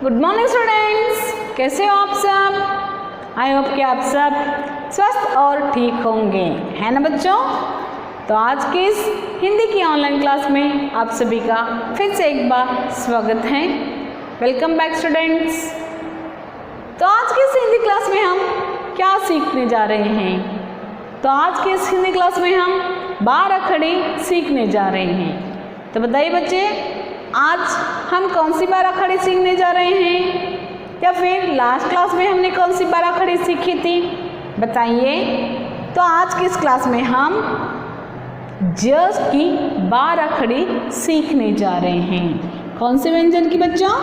Good morning students, कैसे हो आप सब। आई होप कि आप सब स्वस्थ और ठीक होंगे, है ना बच्चों। तो आज की इस हिंदी की ऑनलाइन क्लास में आप सभी का फिर से एक बार स्वागत है। Welcome back students. तो आज की इस हिंदी क्लास में हम क्या सीखने जा रहे हैं। तो आज की इस हिंदी क्लास में हम 12 खड़ी सीखने जा रहे हैं। तो बताइए बच्चे, आज हम कौन सी 12 खड़ी सीखने जा रहे हैं, या फिर लास्ट क्लास में हमने कौन सी 12 खड़ी सीखी थी, बताइए। तो आज की इस क्लास में हम ज की 12 खड़ी सीखने जा रहे हैं। कौन से व्यंजन की बच्चों,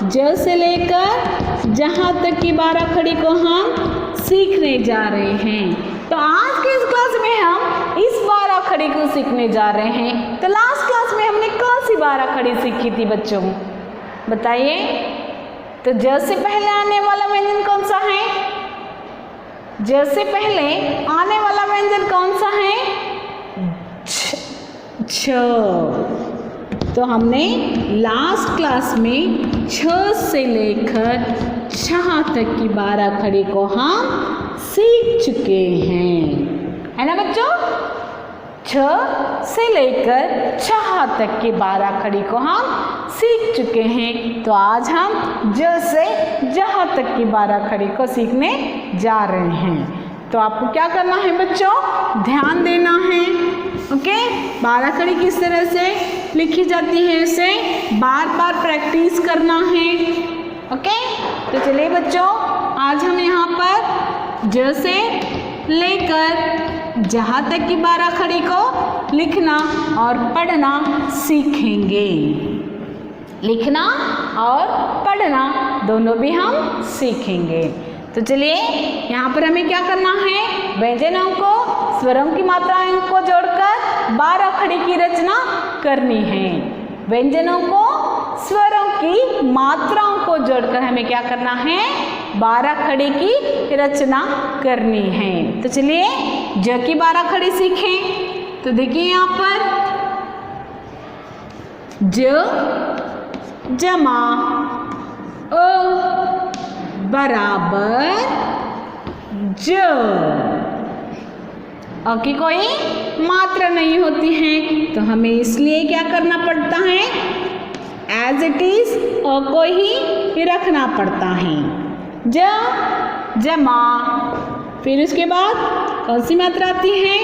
ज से लेकर जहाँ तक की 12 खड़ी को हम सीखने जा रहे हैं। तो आज की इस क्लास में हम इस 12 खड़ी को सीखने जा रहे हैं। तो लास्ट क्लास में हमने कौन सी 12 खड़ी सीखी थी बच्चों, बताइए। तो ज से पहले आने वाला व्यंजन कौन सा है, ज से पहले आने वाला व्यंजन कौन सा है, छ। तो हमने लास्ट क्लास में छ से लेकर छ तक की 12 खड़ी को हम सीख चुके हैं, है ना बच्चों। छ से लेकर छ तक की 12 खड़ी को हम सीख चुके हैं। तो आज हम ज से जहाँ तक की 12 खड़ी को सीखने जा रहे हैं। तो आपको क्या करना है बच्चों, ध्यान देना है। ओके, 12 खड़ी किस तरह से लिखी जाती है, इसे बार बार प्रैक्टिस करना है। ओके, तो चलिए बच्चों, आज हम यहाँ पर ज से लेकर जहाँ तक की 12 खड़ी को लिखना और पढ़ना सीखेंगे। लिखना और पढ़ना दोनों भी हम सीखेंगे। तो चलिए, यहाँ पर हमें क्या करना है, व्यंजनों को स्वरों की मात्राओं को जोड़कर 12 खड़ी की रचना करनी है। व्यंजनों को स्वरों की मात्राओं को जोड़कर हमें क्या करना है, 12 खड़ी की रचना करनी है। तो चलिए ज की 12 खड़ी सीखें। तो देखिए यहाँ पर ज जमा अ बराबर ज। अ की कोई मात्रा नहीं होती है, तो हमें इसलिए क्या करना पड़ता है, एज इट इज अ को ही रखना पड़ता है। ज जमा, फिर उसके बाद कौन सी मात्रा आती है,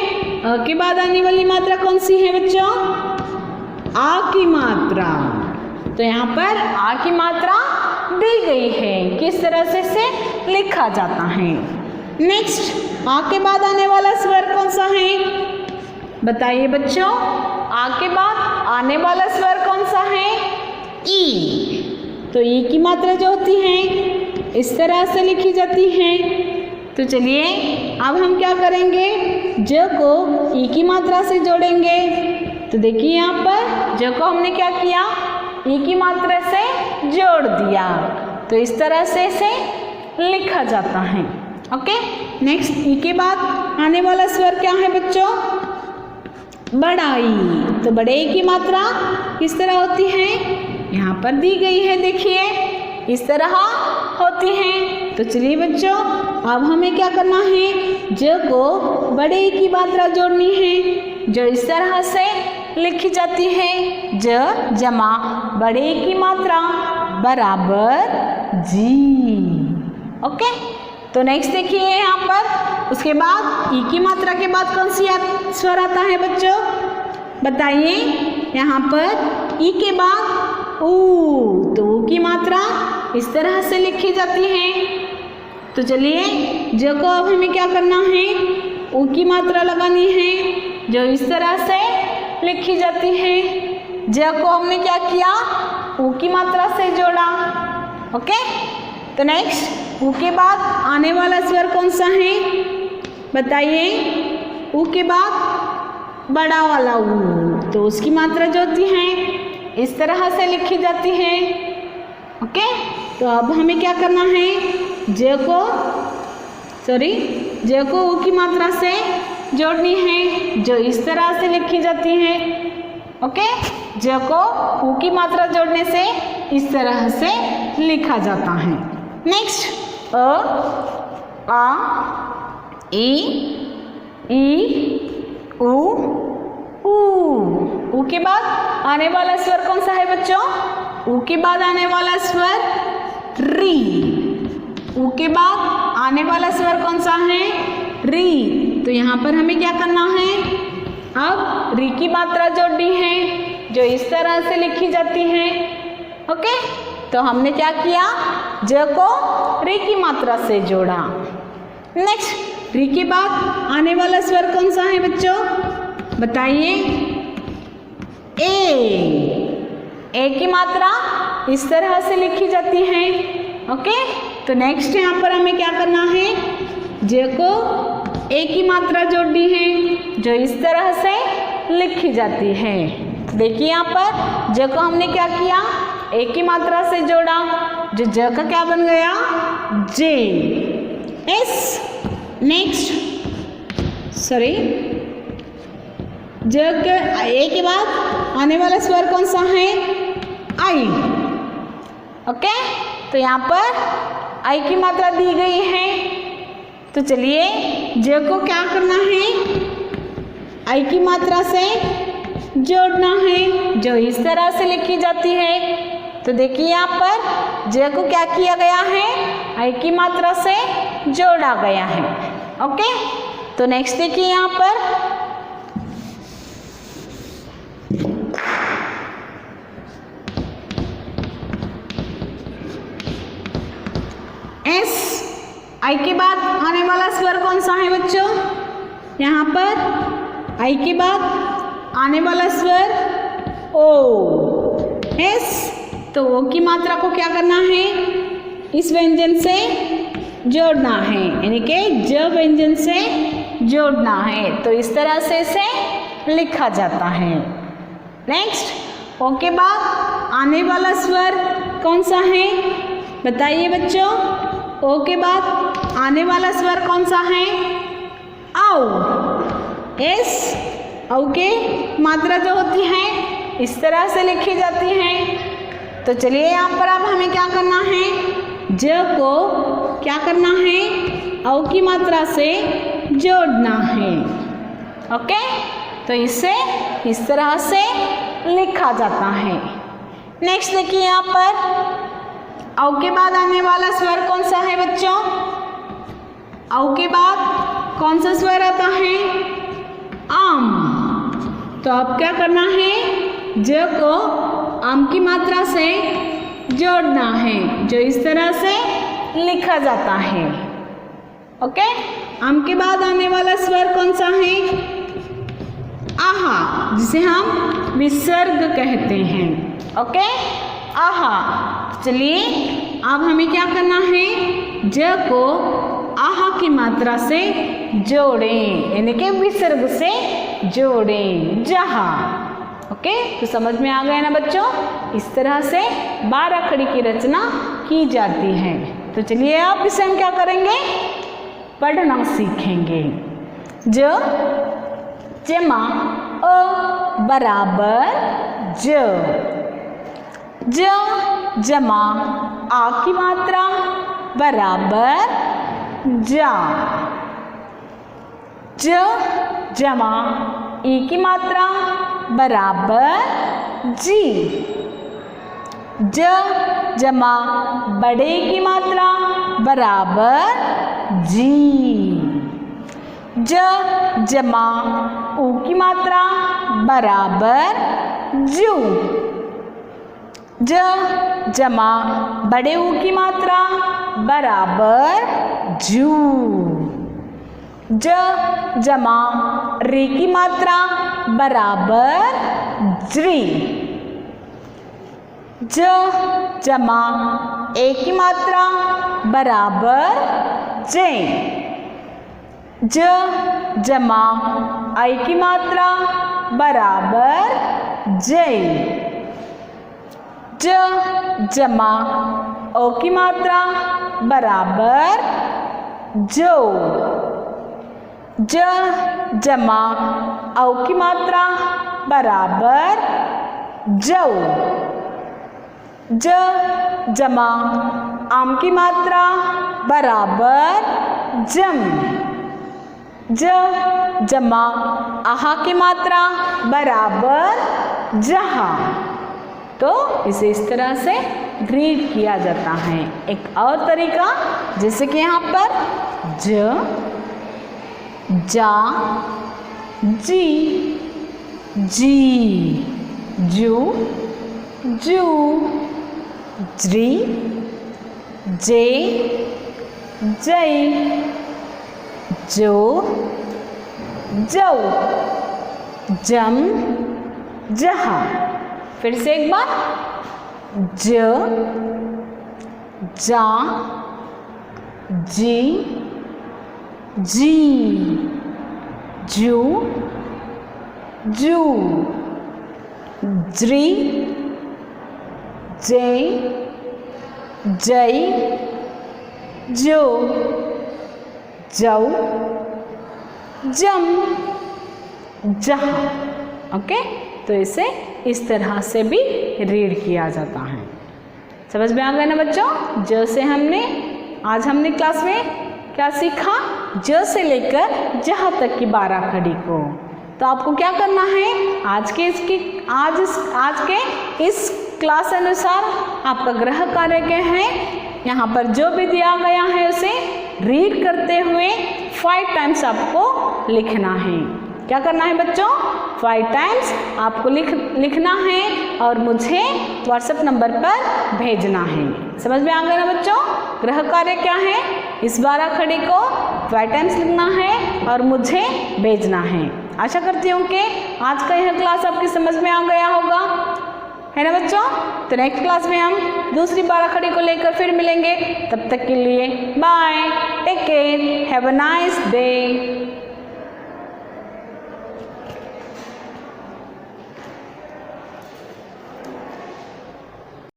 अ के बाद आने वाली मात्रा कौन सी है बच्चों, आ की मात्रा। तो यहाँ पर आ की मात्रा दी गई है, किस तरह से इसे लिखा जाता है। नेक्स्ट, आ के बाद आने वाला स्वर कौन सा है, बताइए बच्चों। आ के बाद आने वाला स्वर कौन सा है, ई। तो ई की मात्रा जो होती है इस तरह से लिखी जाती है। तो चलिए अब हम क्या करेंगे, ज को ई की मात्रा से जोड़ेंगे। तो देखिए यहाँ पर ज को हमने क्या किया, ई की मात्रा से जोड़ दिया। तो इस तरह से इसे लिखा जाता है। ओके, नेक्स्ट, ई के बाद आने वाला स्वर क्या है बच्चों, बड़ा ई। तो बड़े ई की मात्रा किस तरह होती है, यहाँ पर दी गई है, देखिए इस तरह होती है। तो चलिए बच्चों, अब हमें क्या करना है, ज को बड़े ई की मात्रा जोड़नी है, जो इस तरह से लिखी जाती है, ज जमा बड़े ई की मात्रा बराबर जी। ओके, तो नेक्स्ट देखिए यहाँ पर, उसके बाद ई की मात्रा के बाद कौन सी स्वर आता है बच्चों, बताइए। यहाँ पर ई के बाद ऊ। तो ऊ की मात्रा इस तरह से लिखी जाती है। तो चलिए ज को अब हमें क्या करना है, ऊ की मात्रा लगानी है, जो इस तरह से लिखी जाती है। ज को हमने क्या किया, ऊ की मात्रा से जोड़ा। ओके, तो नेक्स्ट, ऊ के बाद आने वाला स्वर कौन सा है, बताइए। ऊ के बाद बड़ा वाला ऊ। तो उसकी मात्रा जो होती है इस तरह से लिखी जाती है। ओके, तो अब हमें क्या करना है, ज को ऊ की मात्रा से जोड़नी है, जो इस तरह से लिखी जाती है। ओके, ज को ऊ की मात्रा जोड़ने से इस तरह से लिखा जाता है। नेक्स्ट अ, आ, ई, उ, ऊ के बाद आने वाला स्वर कौन सा है बच्चों? ऊ के बाद आने वाला स्वर री। ऊ के बाद आने वाला स्वर कौन सा है? री। तो यहाँ पर हमें क्या करना है? अब री की मात्रा जोड़नी है जो इस तरह से लिखी जाती है। ओके, तो हमने क्या किया? ज को री की मात्रा से जोड़ा। नेक्स्ट री के बाद आने वाला स्वर कौन सा है बच्चों? बताइए। ए की मात्रा इस तरह से लिखी जाती है। ओके, तो नेक्स्ट यहाँ पर हमें क्या करना है? ज को ए की मात्रा जोड़नी है जो इस तरह से लिखी जाती है। देखिए यहाँ पर ज को हमने क्या किया? ए की मात्रा से जोड़ा, जो ज का क्या बन गया? जे। एस। नेक्स्ट सॉरी, ज के ए के बाद आने वाला स्वर कौन सा है? आई। ओके, तो यहाँ पर आई की मात्रा दी गई है। तो चलिए ज को क्या करना है? आई की मात्रा से जोड़ना है जो इस तरह से लिखी जाती है। तो देखिए यहाँ पर ज को क्या किया गया है? आई की मात्रा से जोड़ा गया है। ओके, तो नेक्स्ट देखिए यहाँ पर एस। आई के बाद आने वाला स्वर कौन सा है बच्चों? यहाँ पर आई के बाद आने वाला स्वर ओ। एस। तो ओ की मात्रा को क्या करना है? इस व्यंजन से जोड़ना है, यानी कि ज व्यंजन से जोड़ना है। तो इस तरह से इसे लिखा जाता है। नेक्स्ट ओ के बाद आने वाला स्वर कौन सा है? बताइए बच्चों। ओ के बाद आने वाला स्वर कौन सा है? औ। एस। औ के मात्रा जो होती है इस तरह से लिखी जाती है। तो चलिए यहाँ पर अब हमें क्या करना है? ज को क्या करना है? औ की मात्रा से जोड़ना है। ओके, तो इसे इस तरह से लिखा जाता है। नेक्स्ट देखिए यहाँ पर औ के बाद आने वाला स्वर कौन सा है बच्चों? औ के बाद कौन सा स्वर आता है? आम। तो अब क्या करना है? ज को आम की मात्रा से जोड़ना है जो इस तरह से लिखा जाता है। ओके, आम के बाद आने वाला स्वर कौन सा है? आहा, जिसे हम विसर्ग कहते हैं। ओके, आहा। चलिए अब हमें क्या करना है? ज को आहा की मात्रा से जोड़ें, यानी कि विसर्ग से जोड़ें। जहा। ओके, तो समझ में आ गया ना बच्चों? इस तरह से 12 खड़ी की रचना की जाती है। तो चलिए अब इसे हम क्या करेंगे? पढ़ना सीखेंगे। ज जमा अ बराबर ज। ज जमा आ की मात्रा बराबर जा। ज जमा ई की मात्रा बराबर जी। ज जमा बड़े की मात्रा बराबर जी। ज जमा ऊ की मात्रा बराबर जू। ज जमा बड़े ऊ की मात्रा बराबर जू। ज जमा री की मात्रा बराबर ज्री। ज जमा ए की मात्रा बराबर जे। ज जमा आई की मात्रा बराबर जे। ज जमा ओ की मात्रा बराबर जो। ज जमा औ की मात्रा बराबर जौ। ज जमा आम की मात्रा बराबर जम, ज जमा आहा की मात्रा बराबर जहा। तो इसे इस तरह से रीड किया जाता है। एक और तरीका, जैसे कि यहाँ पर ज जा जी जी, जू जू, ज्री जे जय, जो जौ, जम जहा। फिर से एक बार, ज जा जी जी, जू जू, ज्री जे जय, जो जौ, जम जहा। ओके, तो इसे इस तरह से भी रीड किया जाता है। समझ में आ गया ना बच्चों? ज से आज हमने क्लास में क्या सीखा? ज से लेकर जहाँ तक की 12 खड़ी को। तो आपको क्या करना है? आज के इस क्लास अनुसार आपका गृह कार्य क्या है? यहाँ पर जो भी दिया गया है उसे रीड करते हुए 5 टाइम्स आपको लिखना है। क्या करना है बच्चों? 5 टाइम्स आपको लिखना है और मुझे व्हाट्सएप नंबर पर भेजना है। समझ में आ गया ना बच्चों? गृह कार्य क्या है? इस 12 खड़ी को 5 टाइम्स लिखना है और मुझे भेजना है। आशा करती हूँ कि आज का यह क्लास आपकी समझ में आ गया होगा, है ना बच्चों? तो नेक्स्ट क्लास में हम दूसरी 12 खड़ी को लेकर फिर मिलेंगे। तब तक के लिए bye, take care, have a nice day.